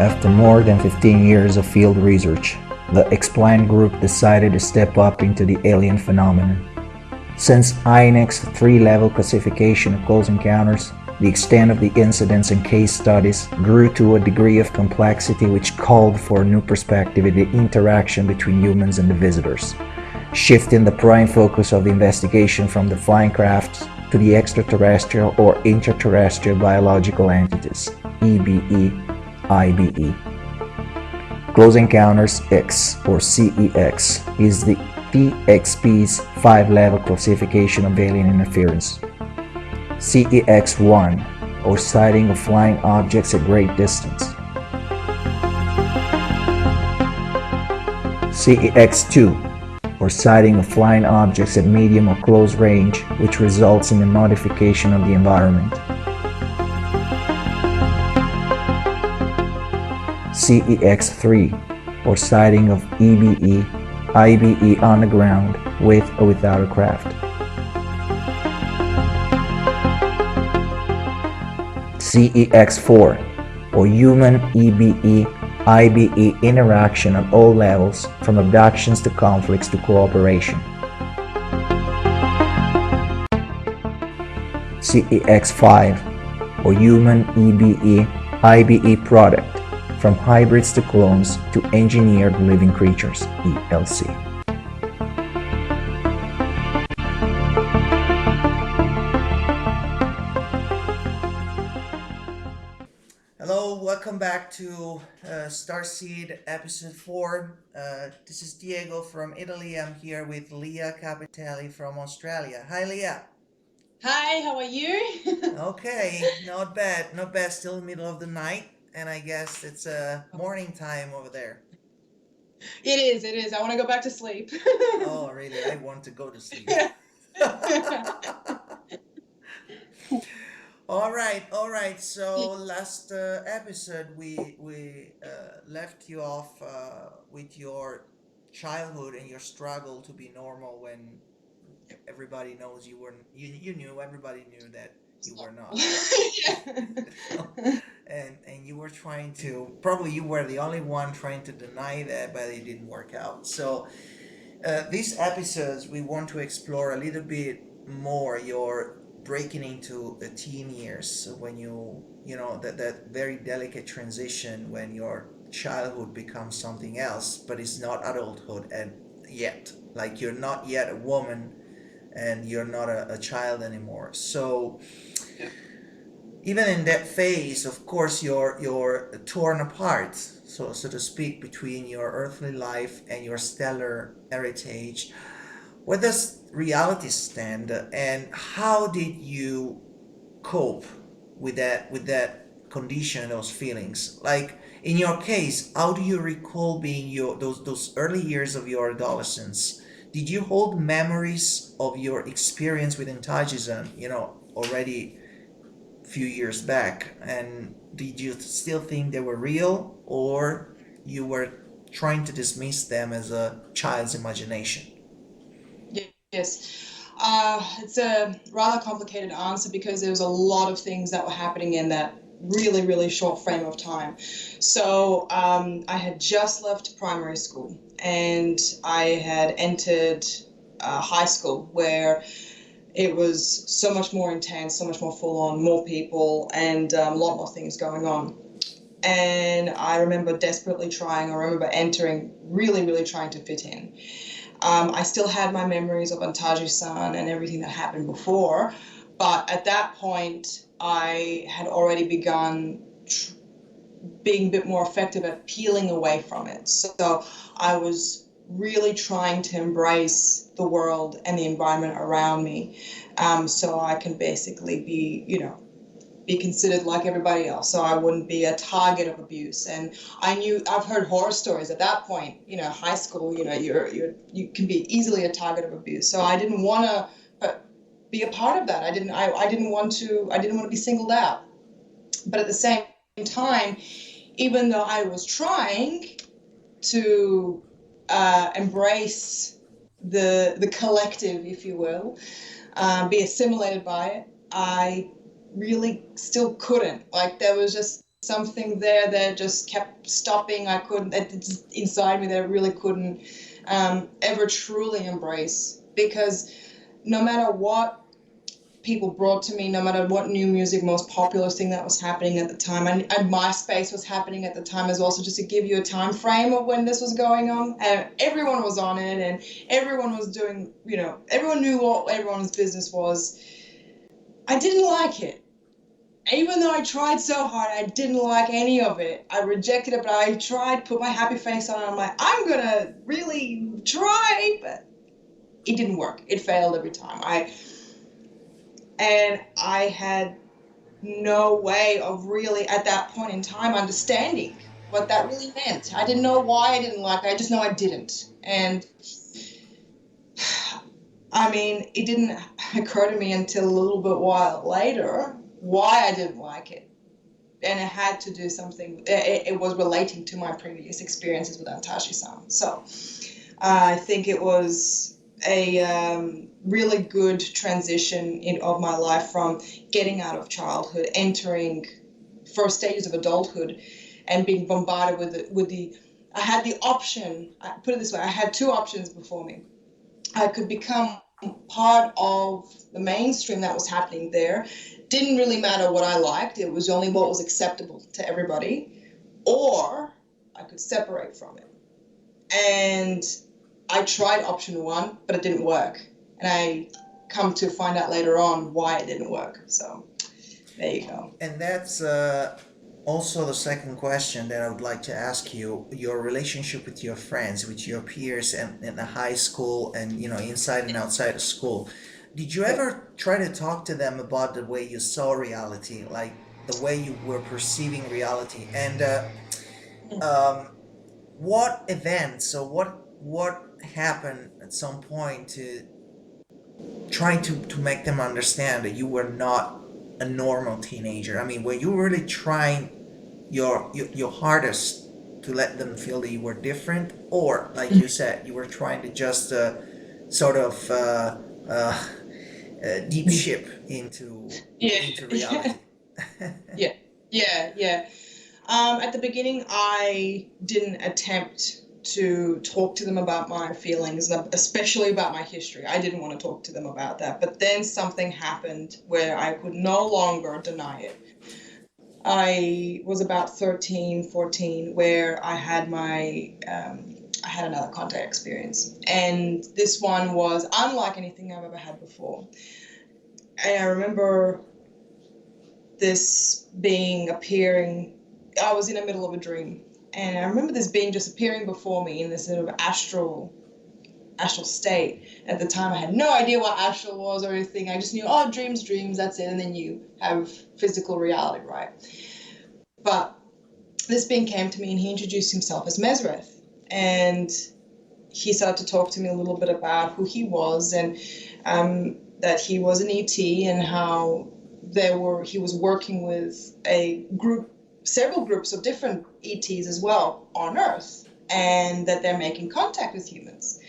After more than 15 years of field research, the Explain group decided to step up into the alien phenomenon. Since INEC's three-level classification of close encounters, the extent of the incidents and case studies grew to a degree of complexity which called for a new perspective in the interaction between humans and the visitors, shifting the prime focus of the investigation from the flying crafts to the extraterrestrial or interterrestrial biological entities, EBE, IBE. Close Encounters X, or CEX, is the TXP's 5-level classification of alien interference. CEX-1, or Sighting of Flying Objects at Great Distance. CEX-2, or Sighting of Flying Objects at Medium or Close Range, which results in the modification of the environment. CEX-3, or Sighting of EBE, IBE on the ground, with or without a craft. CEX-4, or Human EBE, IBE interaction at all levels, from abductions to conflicts to cooperation. CEX-5, or Human EBE, IBE product, from hybrids to clones to engineered living creatures, ELC. Hello, welcome back to Starseed episode 4. This is Diego from Italy. I'm here with Leah Capitelli from Australia. Hi, Leah. Hi, how are you? Okay, not bad, Still in the middle of the night, and I guess it's morning time over there. It is. I want to go back to sleep. Oh, really? I want to go to sleep. All right. So last episode we left you off with your childhood and your struggle to be normal when everybody knows you weren't. You knew, everybody knew that you were not. And you were trying to, probably you were the only one trying to deny that, but it didn't work out. So these episodes we want to explore a little bit more your breaking into the teen years, when you know that very delicate transition when your childhood becomes something else, but it's not adulthood and yet, like you're not yet a woman and you're not a child anymore. So even in that phase, of course, you're torn apart, so to speak, between your earthly life and your stellar heritage. Where does reality stand, and how did you cope with that condition, those feelings? Like in your case, how do you recall being your those early years of your adolescence? Did you hold memories of your experience with Antajisan, already few years back, and did you still think they were real, or you were trying to dismiss them as a child's imagination? Yes. It's a rather complicated answer because there was a lot of things that were happening in that really, really short frame of time. So I had just left primary school and I had entered high school, where it was so much more intense, so much more full on, more people, and a lot more things going on. And I remember desperately trying, I remember entering, really, really trying to fit in. I still had my memories of Antajisan and everything that happened before, but at that point, I had already begun being a bit more effective at peeling away from it. So I was really trying to embrace the world and the environment around me, so I can basically be considered like everybody else, so I wouldn't be a target of abuse. And I've heard horror stories at that point, high school, you can be easily a target of abuse. So I didn't want to be a part of that. I didn't want to be singled out. But at the same time, even though I was trying to embrace the collective, if you will, be assimilated by it, I really still couldn't. Like, there was just something there that just kept stopping. I couldn't, it's inside me that I really couldn't ever truly embrace, because no matter what people brought to me, no matter what new music, most popular thing that was happening at the time, and MySpace was happening at the time as well. So just to give you a time frame of when this was going on, and everyone was on it, and everyone was doing, everyone knew what everyone's business was. I didn't like it. Even though I tried so hard, I didn't like any of it. I rejected it, but I tried, put my happy face on, and I'm like, I'm gonna really try, but it didn't work. It failed every time. I had no way of really, at that point in time, understanding what that really meant. I didn't know why I didn't like it. I just know I didn't. And I mean, it didn't occur to me until a little bit while later why I didn't like it. And it had to do something, it was relating to my previous experiences with Antajisan. So I think it was a really good transition of my life from getting out of childhood, entering first stages of adulthood, and being bombarded with the I had the option, put it this way, I had two options before me. I could become part of the mainstream that was happening there. Didn't really matter what I liked, it was only what was acceptable to everybody, or I could separate from it. And I tried option one, but it didn't work. And I come to find out later on why it didn't work. So there you go. And that's also the second question that I would like to ask you: your relationship with your friends, with your peers, and in the high school, and inside and outside of school. Did you ever try to talk to them about the way you saw reality, like the way you were perceiving reality, and what events or what happened at some point to trying to make them understand that you were not a normal teenager? I mean, were you really trying your hardest to let them feel that you were different, or like you said, you were trying to just sort of deep ship into reality? Yeah, yeah. At the beginning, I didn't attempt to talk to them about my feelings, especially about my history. I didn't want to talk to them about that. But then something happened where I could no longer deny it. I was about 13, 14, where I had I had another contact experience. And this one was unlike anything I've ever had before. And I remember this being appearing, I was in the middle of a dream. And I remember this being just appearing before me in this sort of astral state. At the time, I had no idea what astral was or anything. I just knew, oh, dreams, that's it. And then you have physical reality, right? But this being came to me, and he introduced himself as Mesrith. And he started to talk to me a little bit about who he was, and that he was an ET, and how he was working with several groups of different ETs as well on Earth, and that they're making contact with humans.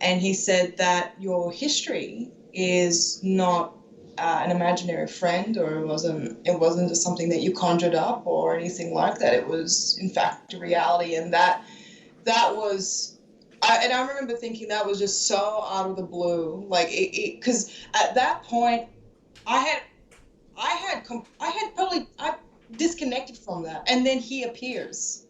And he said that your history is not an imaginary friend, or it wasn't just something that you conjured up or anything like that. It was in fact a reality, and that was. And I remember thinking that was just so out of the blue, like because at that point I disconnected from that, and then he appears,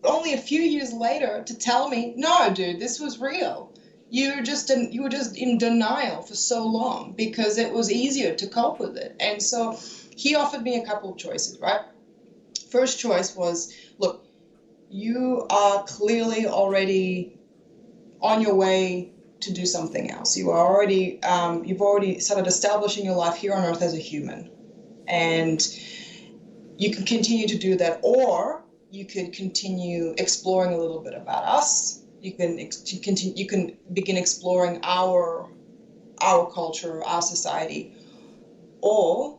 only a few years later to tell me, no, dude, this was real. You were just in denial for so long because it was easier to cope with it. And so he offered me a couple of choices, right? First choice was, look, you are clearly already on your way to do something else. You've already started establishing your life here on Earth as a human, and you can continue to do that, or you could continue exploring a little bit about us. You can begin exploring our culture, our society, or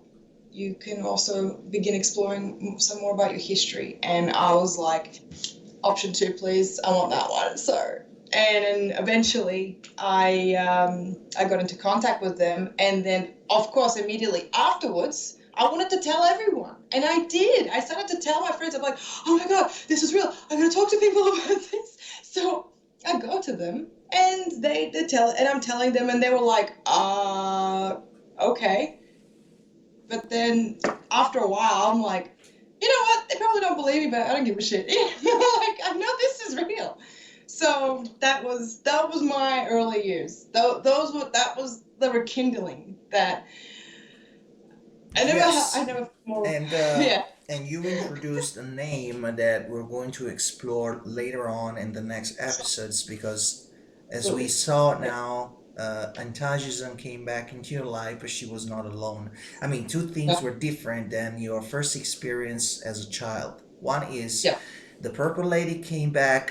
you can also begin exploring some more about your history. And I was like, option 2, please. I want that one. So, and eventually I got into contact with them. And then, of course, immediately afterwards, I wanted to tell everyone, and I did. I started to tell my friends. I'm like, oh my god, this is real. I'm gonna talk to people about this. So I go to them, and they tell, and I'm telling them, and they were like, okay. But then after a while, I'm like, you know what? They probably don't believe me, but I don't give a shit. Like, I know this is real. So that was my early years. That was the rekindling that Yes. I never more. And Yeah. and you introduced a name that we're going to explore later on in the next episodes, because as we Absolutely. saw now, Antajisan came back into your life, but she was not alone. I mean, two things Yeah. were different than your first experience as a child. One is Yeah. the Purple Lady came back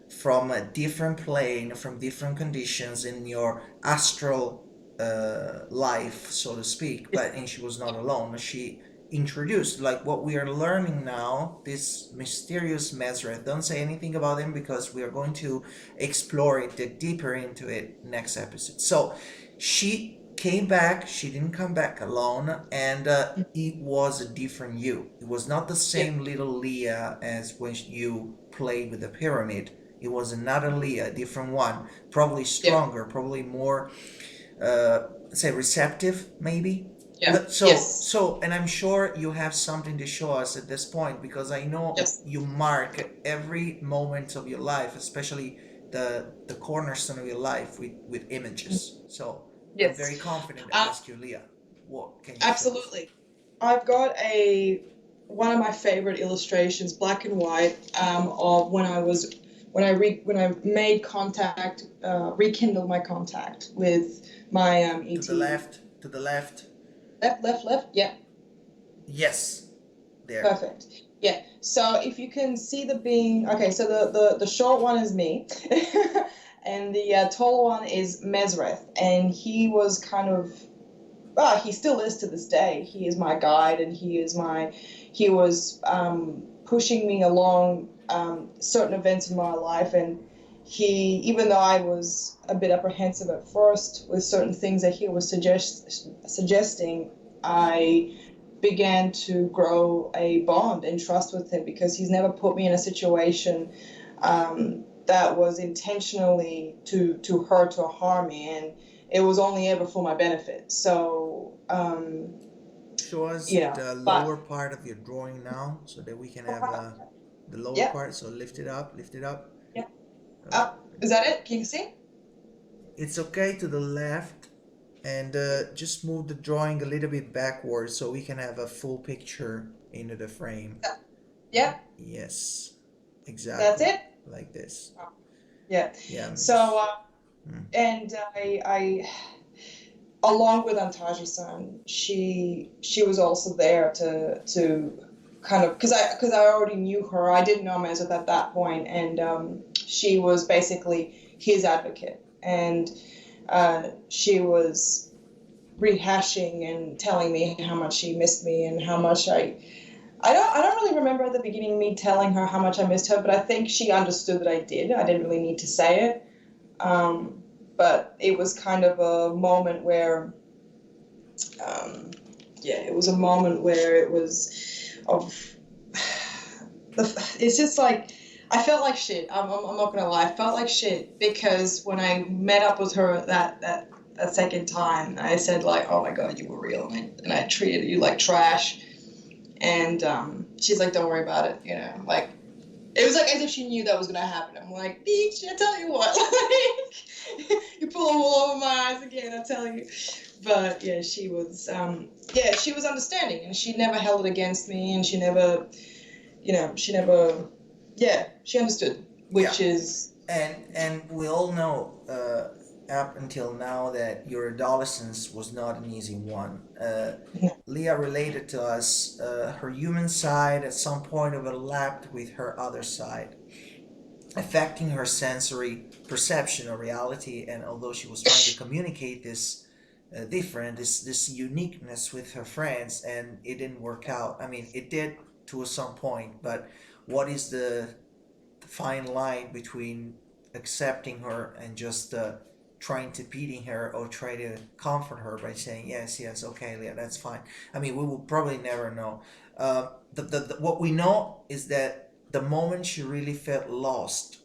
from a different plane, from different conditions in your astral life, so to speak, and she was not alone. She introduced, like what we are learning now, this mysterious Mesrith. Don't say anything about him because we are going to explore it, dig deeper into it next episode. So she came back, she didn't come back alone, and it was a different you. It was not the Yeah. same little Leah as when you played with the pyramid. It was another Leah, a different one, probably Yeah. stronger, probably more say receptive, maybe. Yeah. So Yes. and I'm sure you have something to show us at this point, because I know Yes. you mark every moment of your life, especially the cornerstone of your life, with images. So I'm very Yes. confident to Uh, ask you, Leah, what can you show us? Absolutely. I've got one of my favorite illustrations, black and white, of when I made contact, rekindled my contact with my To the ET. left, to the left. Left. Yeah, Yes, there. perfect. Yeah. So if you can see the being, okay. So the short one is me, and the tall one is Mesrith, and he was kind of he still is to this day. He is my guide, and he was pushing me along certain events in my life, and even though I was a bit apprehensive at first with certain things that he was suggesting, I began to grow a bond and trust with him because he's never put me in a situation that was intentionally to hurt or harm me, and it was only ever for my benefit. So, Show us yeah, the but lower part of your drawing now, so that we can have the lower yeah, part. So lift it up, lift it up. yeah. Uh, Is that it? Can you see? it's okay to the left, and just move the drawing a little bit backwards so we can have a full picture into the frame. Yeah, Yes, that's exactly, it. like this. Yeah. Yeah, I'm So, just. Mm. and I along with Antajisan, she was also there to kind of because I already knew her. I didn't know Mesut at that point, and she was basically his advocate, and she was rehashing and telling me how much she missed me and how much I don't really remember at the beginning me telling her how much I missed her, but I think she understood that I did. I didn't really need to say it. But it was kind of a moment where it was a moment where it was of it's just like I felt like shit. I'm not gonna lie, I felt like shit because when I met up with her that second time, I said like, "Oh my god, you were real," and I treated you like trash. And she's like, "Don't worry about it," like it was like as if she knew that was gonna happen. I'm like, "Beach, I tell you what, like you pull a wool over my eyes again, I tell you." But yeah, she was understanding, and she never held it against me, and she never, she understood, Yeah, which is and we all know up until now that your adolescence was not an easy one. Leah related to us her human side at some point overlapped with her other side, affecting her sensory perception of reality. And although she was trying to communicate this this uniqueness with her friends, and it didn't work out. I mean, it did to some point, but what is the fine line between accepting her and just trying to beating her or try to comfort her by saying yes, okay, Leah, that's fine. I mean, we will probably never know. What we know is that the moment she really felt lost,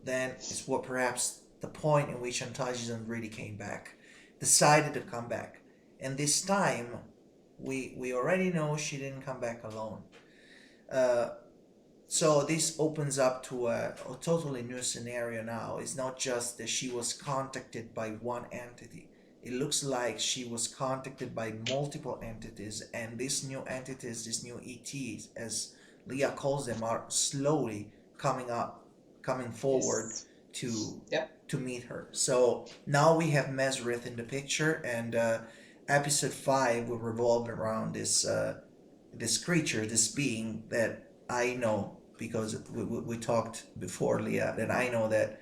then is what perhaps the point in which Antajisan really came back, decided to come back. And this time, we already know she didn't come back alone. Uh, so this opens up to a totally new scenario now. It's not just that she was contacted by one entity. It looks like she was contacted by multiple entities, and these new entities, these new ETs, as Leah calls them, are slowly coming forward Yes. to Yep. to meet her. So now we have Mesrith in the picture, and episode 5 will revolve around this creature, this being that I know, because we talked before, Leah, that I know that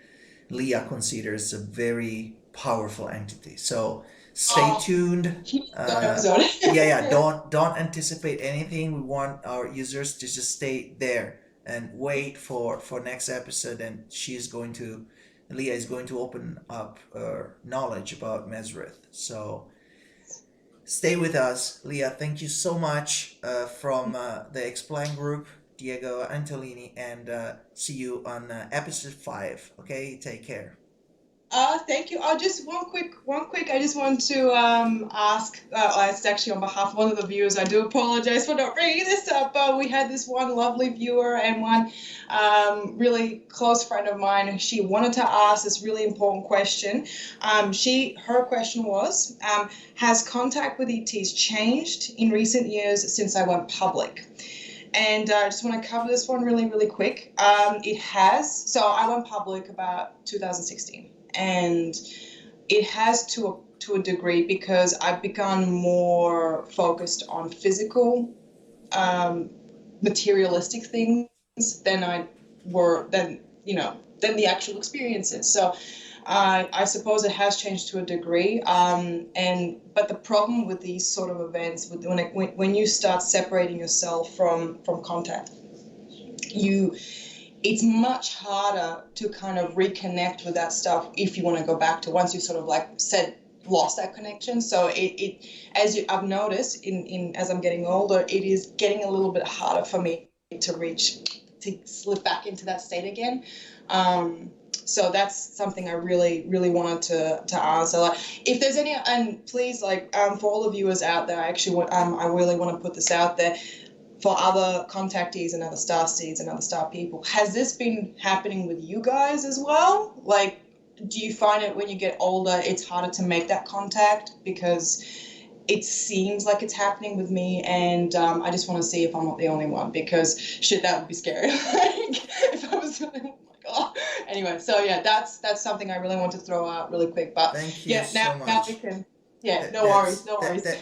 Leah considers a very powerful entity. So stay Oh, tuned. huge episode. Yeah. Don't anticipate anything. We want our users to just stay there and wait for next episode. And Leah is going to open up knowledge about Mesrith. So stay with us, Leah. Thank you so much from the Explain group, Diego Antolini, and see you on episode 5. Okay, take care. Thank you. Just one quick. I just want to ask. It's actually on behalf of one of the viewers. I do apologize for not bringing this up, but we had this one lovely viewer and one really close friend of mine. She wanted to ask this really important question. Her question was, has contact with ETs changed in recent years since I went public? And I just want to cover this one really, really quick. It has. So I went public about 2016. And it has to a degree, because I've become more focused on physical, materialistic things than than the actual experiences. So I suppose it has changed to a degree. But the problem with these sort of events, when you start separating yourself from contact, it's much harder to kind of reconnect with that stuff if you want to go back to, once you sort of lost that connection. So I've noticed as I'm getting older, it is getting a little bit harder for me to slip back into that state again. So that's something I really, really wanted to answer. Like, if there's any, and please, for all the viewers out there, I really want to put this out there. For other contactees and other starseeds and other star people, has this been happening with you guys as well? Like, do you find it when you get older, it's harder to make that contact? Because it seems like it's happening with me, and I just want to see if I'm not the only one, because shit, that would be scary. If I was the only one. Oh. Anyway, so yeah, that's something I really want to throw out really quick. But thank you now we can. Yeah, no worries.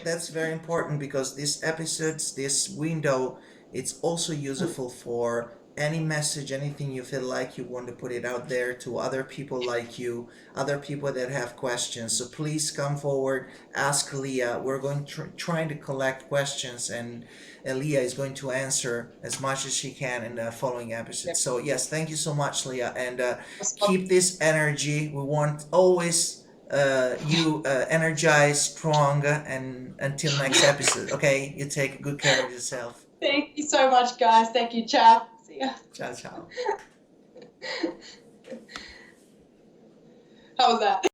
That's very important, because these episodes, this window, it's also useful for any message, anything you feel like you want to put it out there to other people like you, other people that have questions. So please come forward, ask Leah. We're going trying to collect questions, and Leah is going to answer as much as she can in the following episode. So yes, thank you so much, Leah, and keep this energy. We want always you energized, strong, and until next episode. Okay, you take good care of yourself. Thank you so much, guys. Thank you. Ciao. See ya. Ciao, ciao. How was that?